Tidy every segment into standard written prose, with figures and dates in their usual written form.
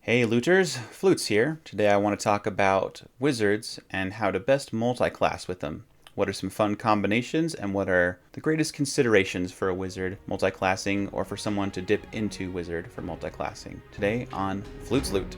Hey looters, Flutes here. Today I want to talk about wizards and how to best multi-class with them. What are some fun combinations and what are the greatest considerations for a wizard multi-classing or for someone to dip into wizard for multi-classing? Today on Flutes Loot.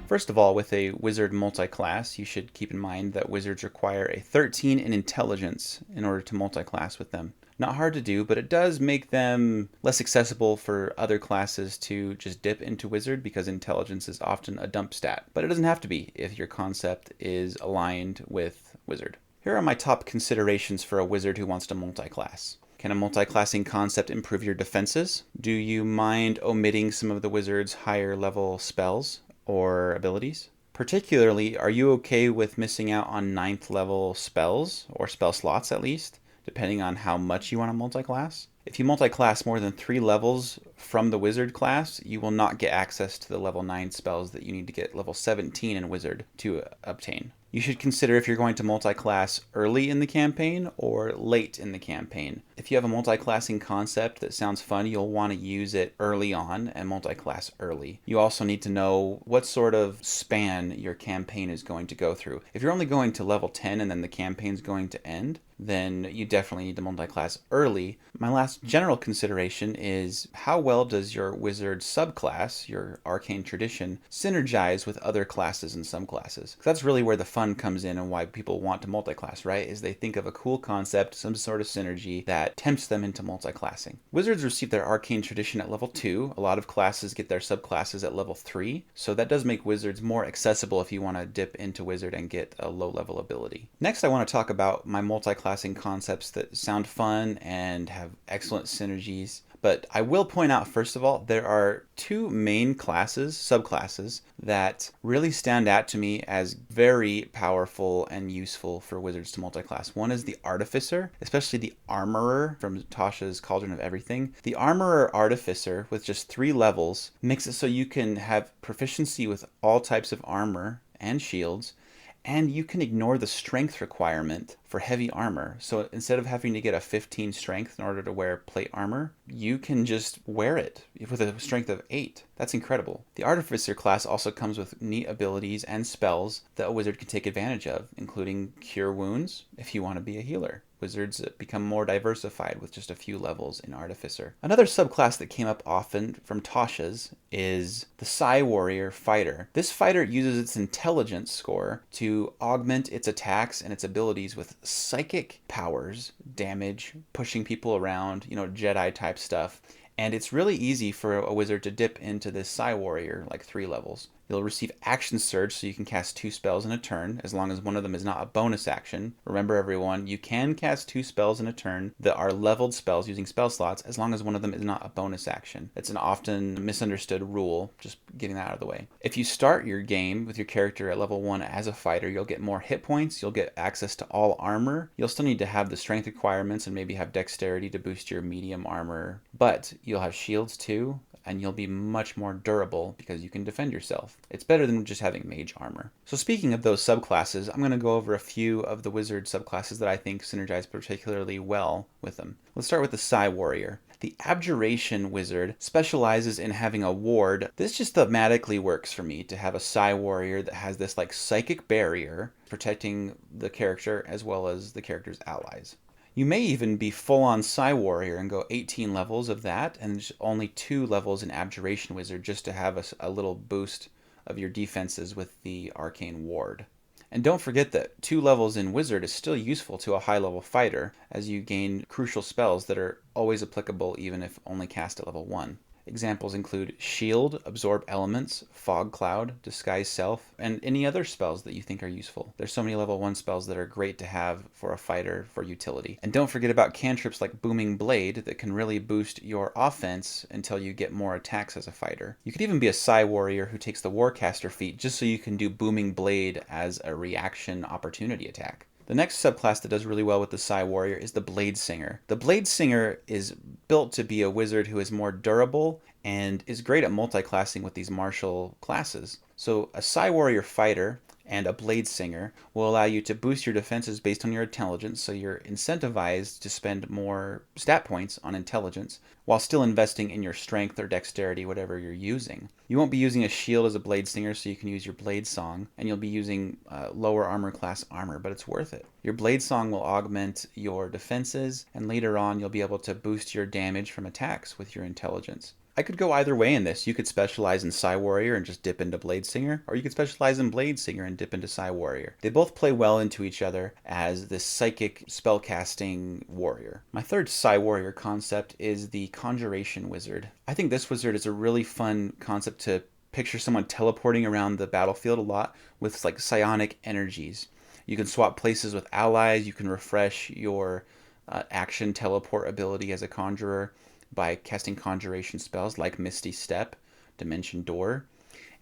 First of all, with a wizard multi-class, you should keep in mind that wizards require a 13 in intelligence in order to multi-class with them. Not hard to do, but it does make them less accessible for other classes to just dip into wizard because intelligence is often a dump stat. But it doesn't have to be if your concept is aligned with wizard. Here are my top considerations for a wizard who wants to multi-class. Can a multi-classing concept improve your defenses? Do you mind omitting some of the wizard's higher level spells or abilities? Particularly, are you okay with missing out on ninth level spells, or spell slots at least, depending on how much you want to multi-class? If you multi-class more than 3 levels from the wizard class, you will not get access to the level 9 spells that you need to get level 17 in wizard to obtain. You should consider if you're going to multi-class early in the campaign or late in the campaign. If you have a multi-classing concept that sounds fun, you'll want to use it early on and multi-class early. You also need to know what sort of span your campaign is going to go through. If you're only going to level 10 and then the campaign's going to end, then you definitely need to multi-class early. My last general consideration is how well does your wizard subclass, your arcane tradition, synergize with other classes and subclasses? That's really where the fun comes in and why people want to multi-class, right? Is they think of a cool concept, some sort of synergy that tempts them into multi-classing. Wizards receive their arcane tradition at level 2. A lot of classes get their subclasses at level 3. So that does make wizards more accessible if you want to dip into wizard and get a low level ability. Next, I want to talk about my multi-classing concepts that sound fun and have excellent synergies. But I will point out, first of all, there are 2 main classes, subclasses, that really stand out to me as very powerful and useful for wizards to multiclass. One is the Artificer, especially the Armorer from Tasha's Cauldron of Everything. The Armorer Artificer, with just 3 levels, makes it so you can have proficiency with all types of armor and shields, and you can ignore the strength requirement for heavy armor. So instead of having to get a 15 strength in order to wear plate armor, you can just wear it with a strength of 8. That's incredible. The Artificer class also comes with neat abilities and spells that a wizard can take advantage of, including Cure Wounds if you want to be a healer. Wizards become more diversified with just a few levels in Artificer. Another subclass that came up often from Tasha's is the Psi Warrior Fighter. This fighter uses its intelligence score to augment its attacks and its abilities with psychic powers, damage, pushing people around, Jedi type stuff. And it's really easy for a wizard to dip into this Psi Warrior, like 3 levels. You'll receive Action Surge, so you can cast 2 spells in a turn, as long as one of them is not a bonus action. Remember everyone, you can cast 2 spells in a turn that are leveled spells using spell slots, as long as one of them is not a bonus action. It's an often misunderstood rule, just getting that out of the way. If you start your game with your character at level 1 as a fighter, you'll get more hit points, you'll get access to all armor. You'll still need to have the strength requirements and maybe have dexterity to boost your medium armor, but you'll have shields too, and you'll be much more durable because you can defend yourself. It's better than just having mage armor. So speaking of those subclasses, I'm going to go over a few of the wizard subclasses that I think synergize particularly well with them. Let's start with the Psi Warrior. The Abjuration Wizard specializes in having a ward. This just thematically works for me to have a Psi Warrior that has this like psychic barrier protecting the character as well as the character's allies. You may even be full-on Psi Warrior and go 18 levels of that and only 2 levels in Abjuration Wizard just to have a little boost of your defenses with the Arcane Ward. And don't forget that 2 levels in Wizard is still useful to a high-level fighter as you gain crucial spells that are always applicable even if only cast at level 1. Examples include Shield, Absorb Elements, Fog Cloud, Disguise Self, and any other spells that you think are useful. There's so many level 1 spells that are great to have for a fighter for utility. And don't forget about cantrips like Booming Blade that can really boost your offense until you get more attacks as a fighter. You could even be a Psi Warrior who takes the Warcaster feat just so you can do Booming Blade as a reaction opportunity attack. The next subclass that does really well with the Psi Warrior is the Blade Singer. The Blade Singer is built to be a wizard who is more durable and is great at multi-classing with these martial classes. So a Psi Warrior fighter and a Blade Singer will allow you to boost your defenses based on your intelligence, so you're incentivized to spend more stat points on intelligence while still investing in your strength or dexterity, whatever you're using. You won't be using a shield as a Blade Singer, so you can use your Blade Song, and you'll be using lower armor class armor, but it's worth it. Your Blade Song will augment your defenses, and later on you'll be able to boost your damage from attacks with your intelligence. I could go either way in this. You could specialize in Psy Warrior and just dip into Blade Singer, or you could specialize in Blade Singer and dip into Psy Warrior. They both play well into each other as this psychic spellcasting warrior. My third Psy Warrior concept is the Conjuration Wizard. I think this wizard is a really fun concept to picture someone teleporting around the battlefield a lot with like psionic energies. You can swap places with allies, you can refresh your action teleport ability as a conjurer by casting conjuration spells like Misty Step, Dimension Door.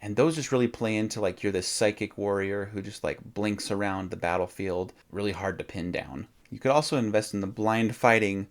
And those just really play into like you're this psychic warrior who just like blinks around the battlefield, really hard to pin down. You could also invest in the blind fighting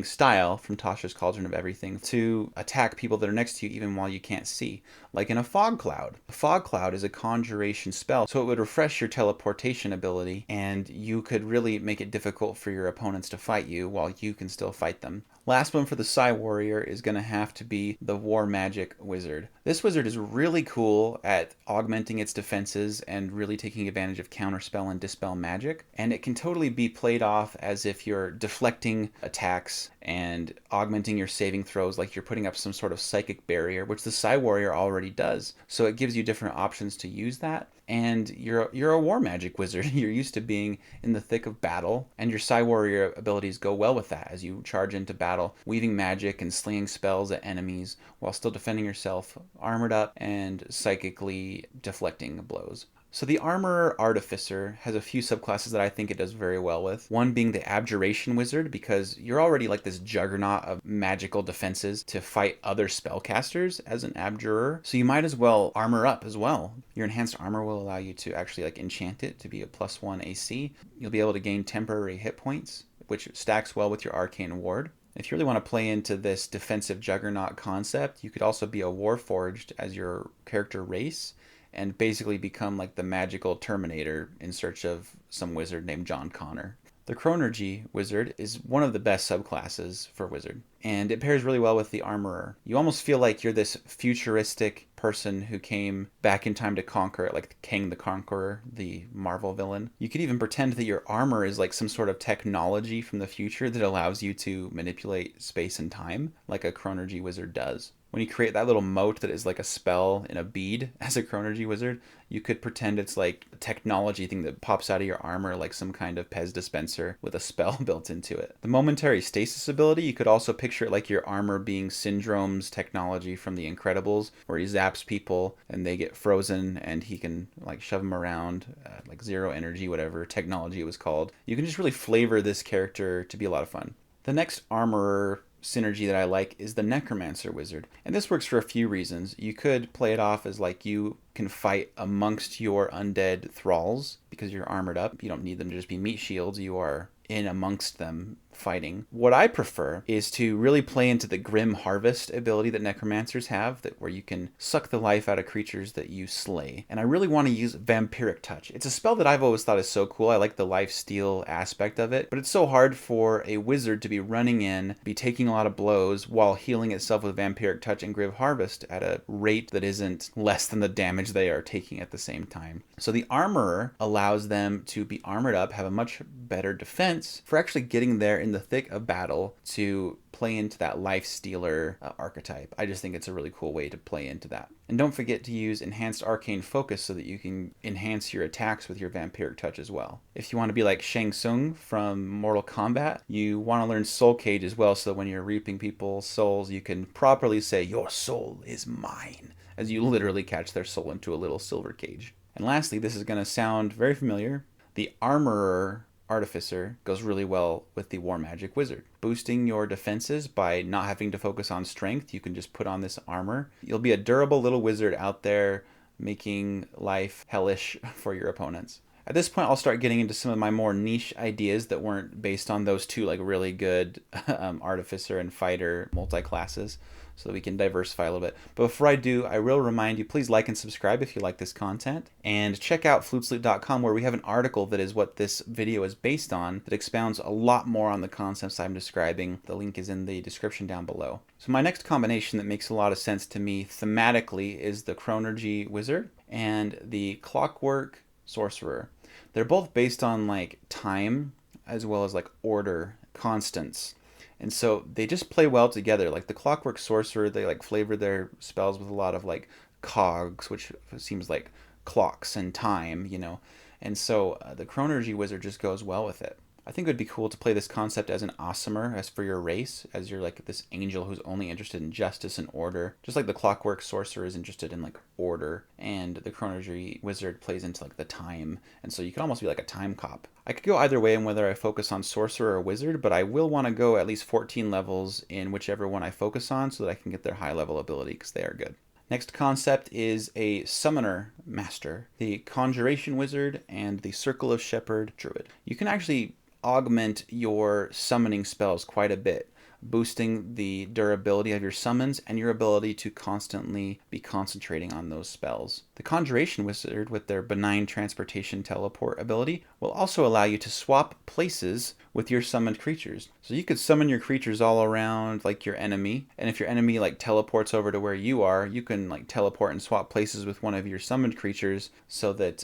style from Tasha's Cauldron of Everything to attack people that are next to you even while you can't see, like in a fog cloud. A fog cloud is a conjuration spell, so it would refresh your teleportation ability, and you could really make it difficult for your opponents to fight you while you can still fight them. Last one for the Psy Warrior is going to have to be the War Magic Wizard. This wizard is really cool at augmenting its defenses and really taking advantage of counterspell and dispel magic, and it can totally be played off as if you're deflecting attacks and augmenting your saving throws like you're putting up some sort of psychic barrier, which the Psy Warrior already does. So it gives you different options to use that. And you're a war magic wizard. You're used to being in the thick of battle, and your Psy Warrior abilities go well with that as you charge into battle, weaving magic and slinging spells at enemies while still defending yourself, armored up and psychically deflecting blows. So the Armorer Artificer has a few subclasses that I think it does very well with. One being the Abjuration Wizard, because you're already like this juggernaut of magical defenses to fight other spellcasters as an Abjurer. So you might as well armor up as well. Your enhanced armor will allow you to actually like enchant it to be a +1 AC. You'll be able to gain temporary hit points, which stacks well with your Arcane Ward. If you really want to play into this defensive juggernaut concept, you could also be a Warforged as your character race, and basically become like the magical Terminator in search of some wizard named John Connor. The Chronergy Wizard is one of the best subclasses for Wizard, and it pairs really well with the Armorer. You almost feel like you're this futuristic person who came back in time to conquer it, like Kang the Conqueror, the Marvel villain. You could even pretend that your armor is like some sort of technology from the future that allows you to manipulate space and time, like a Chronergy Wizard does. When you create that little mote that is like a spell in a bead as a Chronergy Wizard, you could pretend it's like a technology thing that pops out of your armor like some kind of Pez dispenser with a spell built into it. The Momentary Stasis ability, you could also picture it like your armor being Syndrome's technology from The Incredibles, where he zaps people and they get frozen and he can like shove them around, like zero energy, whatever technology it was called. You can just really flavor this character to be a lot of fun. The next armorer synergy that I like is the Necromancer Wizard. And this works for a few reasons. You could play it off as like you can fight amongst your undead thralls because you're armored up. You don't need them to just be meat shields. You are in amongst them fighting. What I prefer is to really play into the Grim Harvest ability that necromancers have, that where you can suck the life out of creatures that you slay. And I really want to use Vampiric Touch. It's a spell that I've always thought is so cool. I like the life steal aspect of it, but it's so hard for a wizard to be running in, be taking a lot of blows while healing itself with Vampiric Touch and Grim Harvest at a rate that isn't less than the damage they are taking at the same time. So the Armorer allows them to be armored up, have a much better defense for actually getting there in the thick of battle to play into that life stealer archetype. I just think it's a really cool way to play into that. And don't forget to use enhanced arcane focus so that you can enhance your attacks with your Vampiric Touch as well. If you want to be like Shang Tsung from Mortal Kombat, you want to learn Soul Cage as well, so that when you're reaping people's souls, you can properly say, "Your soul is mine," as you literally catch their soul into a little silver cage. And lastly, this is going to sound very familiar. The Armorer Artificer goes really well with the War Magic Wizard. Boosting your defenses by not having to focus on strength, you can just put on this armor. You'll be a durable little wizard out there making life hellish for your opponents. At this point, I'll start getting into some of my more niche ideas that weren't based on those two like really good Artificer and Fighter multi-classes. so that we can diversify a little bit. But before I do, I will remind you, please like and subscribe if you like this content, and check out flutesloot.com, where we have an article that is what this video is based on that expounds a lot more on the concepts I'm describing. The link is in the description down below. So my next combination that makes a lot of sense to me thematically is the Chronergy Wizard and the Clockwork Sorcerer. They're both based on like time as well as like order, constants. And so they just play well together. Like the Clockwork Sorcerer, they like flavor their spells with a lot of like cogs, which seems like clocks and time, you know. And so the Chronergy Wizard just goes well with it. I think it would be cool to play this concept as an Aasimar, as for your race, as you're like this angel who's only interested in justice and order. Just like the Clockwork Sorcerer is interested in like order, and the Chronergy Wizard plays into like the time. And so you could almost be like a time cop. I could go either way in whether I focus on Sorcerer or Wizard, but I will want to go at least 14 levels in whichever one I focus on so that I can get their high level ability, because they are good. Next concept is a Summoner Master, the Conjuration Wizard, and the Circle of Shepherd Druid. You can actually augment your summoning spells quite a bit, boosting the durability of your summons and your ability to constantly be concentrating on those spells. The Conjuration Wizard, with their benign transportation teleport ability, will also allow you to swap places with your summoned creatures. So you could summon your creatures all around like your enemy, and if your enemy like teleports over to where you are, you can like teleport and swap places with one of your summoned creatures so that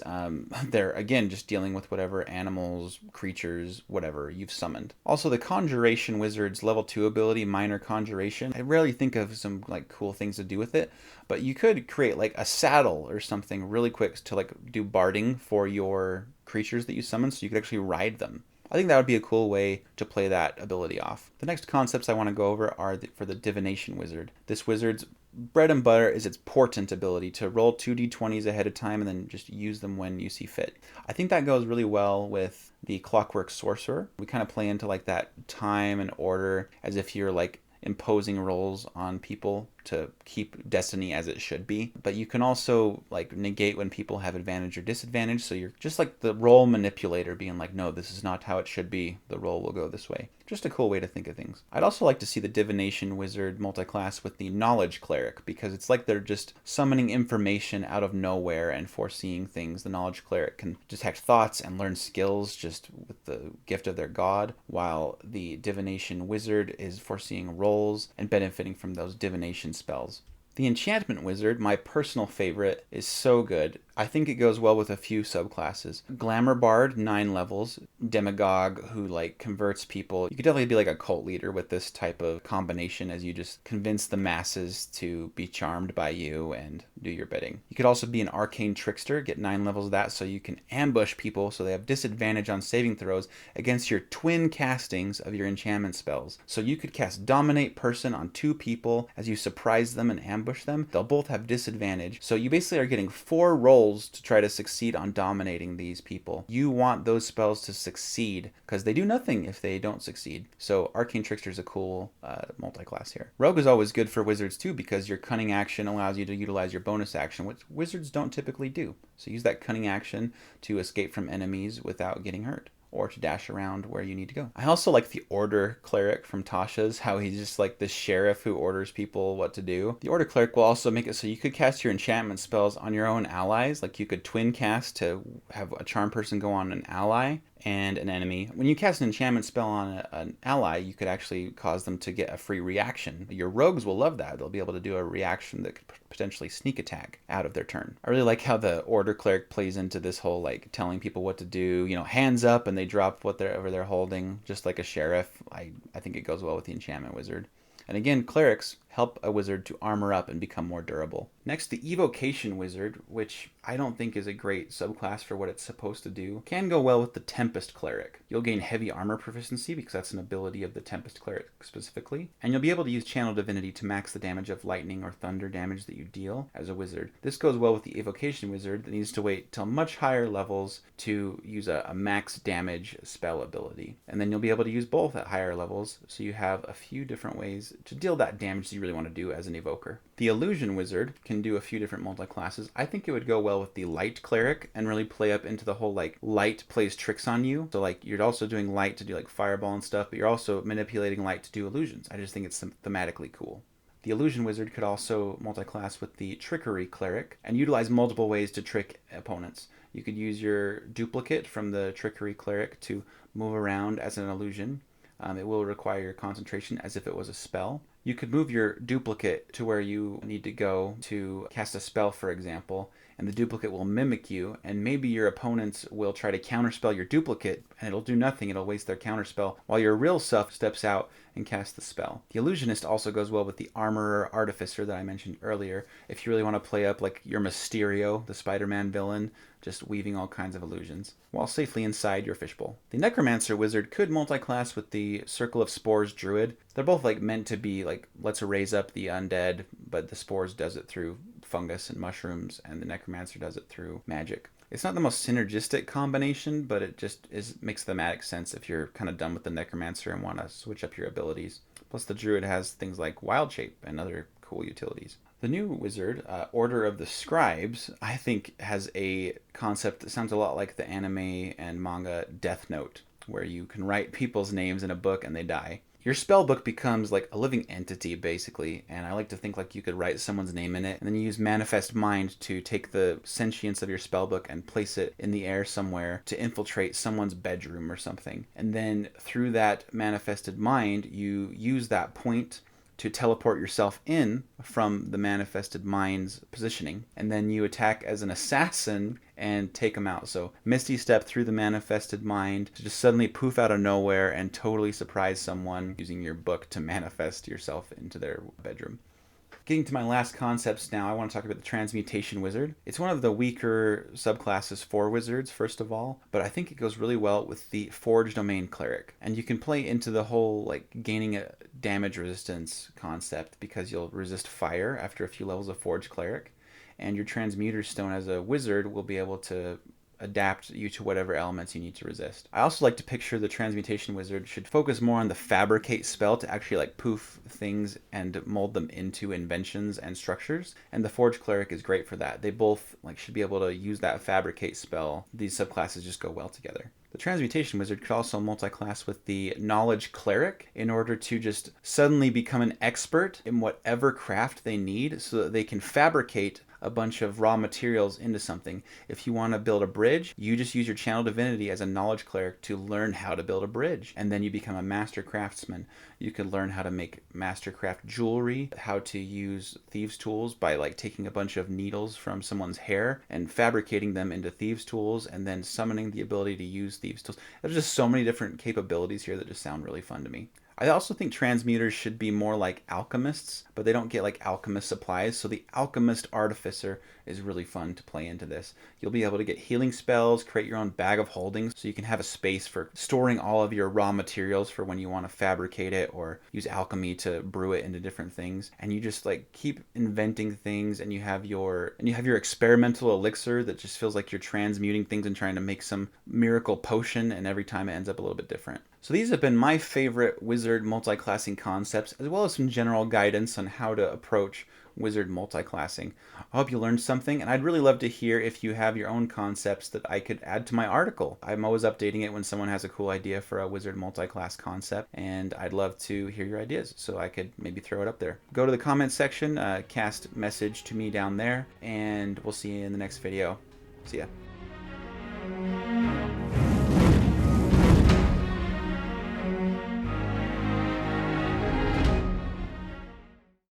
they're again just dealing with whatever animals, creatures, whatever you've summoned. Also, the Conjuration Wizard's level 2 ability, Minor Conjuration, I rarely think of some like cool things to do with it, but you could create like a saddle or something really quick to like do barding for your creatures that you summon, so you could actually ride them. I think that would be a cool way to play that ability off. The next concepts I want to go over are for the Divination Wizard. This wizard's bread and butter is its portent ability to roll 2d20s ahead of time and then just use them when you see fit. I think that goes really well with the Clockwork Sorcerer. We kind of play into like that time and order as if you're like imposing roles on people to keep destiny as it should be. But you can also like negate when people have advantage or disadvantage, so you're just like the role manipulator being like, no, this is not how it should be, the role will go this way. Just a cool way to think of things. I'd also like to see the Divination Wizard multiclass with the Knowledge Cleric, because it's like they're just summoning information out of nowhere and foreseeing things. The Knowledge Cleric can detect thoughts and learn skills just with the gift of their god, while the Divination Wizard is foreseeing roles and benefiting from those divination spells. The Enchantment Wizard, my personal favorite, is so good. I think it goes well with a few subclasses. Glamour Bard, 9 levels. Demagogue, who like converts people. You could definitely be like a cult leader with this type of combination, as you just convince the masses to be charmed by you and do your bidding. You could also be an Arcane Trickster, get 9 levels of that, so you can ambush people so they have disadvantage on saving throws against your twin castings of your enchantment spells. So you could cast Dominate Person on 2 people as you surprise them and ambush them. They'll both have disadvantage. So you basically are getting 4 rolls to try to succeed on dominating these people. You want those spells to succeed because they do nothing if they don't succeed. So Arcane Trickster is a cool multi-class here. Rogue is always good for wizards too, because your cunning action allows you to utilize your bonus action, which wizards don't typically do. So use that cunning action to escape from enemies without getting hurt, or to dash around where you need to go. I also like the Order Cleric from Tasha's, how he's just like the sheriff who orders people what to do. The Order Cleric will also make it so you could cast your enchantment spells on your own allies. Like you could twin cast to have a charm person go on an ally and an enemy. When you cast an enchantment spell on an ally, you could actually cause them to get a free reaction. Your rogues will love that. They'll be able to do a reaction that could potentially sneak attack out of their turn. I really like how the Order Cleric plays into this whole like telling people what to do, you know, hands up, and they drop whatever they're holding, just like a sheriff. I think it goes well with the Enchantment Wizard. And again, clerics help a wizard to armor up and become more durable. Next, the Evocation Wizard, which I don't think is a great subclass for what it's supposed to do, can go well with the Tempest Cleric. You'll gain heavy armor proficiency because that's an ability of the Tempest Cleric specifically, and you'll be able to use Channel Divinity to max the damage of lightning or thunder damage that you deal as a wizard. This goes well with the Evocation Wizard that needs to wait till much higher levels to use a max damage spell ability. And then you'll be able to use both at higher levels, so you have a few different ways to deal that damage that you really want to do as an evoker. The Illusion Wizard can do a few different multi-classes. I think it would go well with the Light Cleric and really play up into the whole like light plays tricks on you. So like you're also doing light to do like fireball and stuff, but you're also manipulating light to do illusions. I just think it's thematically cool. The Illusion Wizard could also multi-class with the Trickery Cleric and utilize multiple ways to trick opponents. You could use your duplicate from the Trickery Cleric to move around as an illusion. It will require your concentration as if it was a spell. You could move your duplicate to where you need to go to cast a spell, for example, and the duplicate will mimic you, and maybe your opponents will try to counterspell your duplicate, and it'll do nothing. It'll waste their counterspell, while your real self steps out and casts the spell. The Illusionist also goes well with the Armorer Artificer that I mentioned earlier. If you really want to play up like your Mysterio, the Spider-Man villain, just weaving all kinds of illusions, while safely inside your fishbowl. The Necromancer Wizard could multi-class with the Circle of Spores Druid. They're both like meant to be like, let's raise up the undead, but the Spores does it through fungus and mushrooms, and the Necromancer does it through magic. It's not the most synergistic combination, but it just makes thematic sense if you're kind of done with the Necromancer and want to switch up your abilities. Plus the Druid has things like Wild Shape and other cool utilities. The new wizard, Order of the Scribes, I think has a concept that sounds a lot like the anime and manga Death Note, where you can write people's names in a book and they die. Your spell book becomes like a living entity, basically, and I like to think like you could write someone's name in it, and then you use Manifest Mind to take the sentience of your spell book and place it in the air somewhere to infiltrate someone's bedroom or something. And then through that manifested mind, you use that point to teleport yourself in from the manifested mind's positioning, and then you attack as an assassin and take them out. So Misty Step through the manifested mind to just suddenly poof out of nowhere and totally surprise someone using your book to manifest yourself into their bedroom. Getting to my last concepts now, I want to talk about the Transmutation Wizard. It's one of the weaker subclasses for wizards, first of all, but I think it goes really well with the Forge Domain Cleric. And you can play into the whole like gaining a damage resistance concept because you'll resist fire after a few levels of Forge Cleric. And your Transmuter Stone as a wizard will be able to adapt you to whatever elements you need to resist. I also like to picture the Transmutation Wizard should focus more on the Fabricate spell to actually like poof things and mold them into inventions and structures. And the Forge Cleric is great for that. They both like should be able to use that Fabricate spell. These subclasses just go well together. The Transmutation Wizard could also multi-class with the Knowledge Cleric in order to just suddenly become an expert in whatever craft they need so that they can fabricate a bunch of raw materials into something. If you want to build a bridge, you just use your Channel Divinity as a Knowledge Cleric to learn how to build a bridge, and then you become a Master Craftsman. You could learn how to make Mastercraft jewelry, how to use thieves' tools by like taking a bunch of needles from someone's hair and fabricating them into thieves' tools, and then summoning the ability to use thieves' tools. There's just so many different capabilities here that just sound really fun to me. I also think transmuters should be more like alchemists, but they don't get like alchemist supplies, so the Alchemist Artificer is really fun to play into this. You'll be able to get healing spells, create your own bag of holding, so you can have a space for storing all of your raw materials for when you want to fabricate it or use alchemy to brew it into different things. And you just like keep inventing things, and you have your experimental elixir that just feels like you're transmuting things and trying to make some miracle potion, and every time it ends up a little bit different. So these have been my favorite wizard multi-classing concepts, as well as some general guidance on how to approach wizard multi-classing. I hope you learned something, and I'd really love to hear if you have your own concepts that I could add to my article. I'm always updating it when someone has a cool idea for a wizard multi-class concept, and I'd love to hear your ideas, so I could maybe throw it up there. Go to the comments section, cast message to me down there, and we'll see you in the next video. See ya.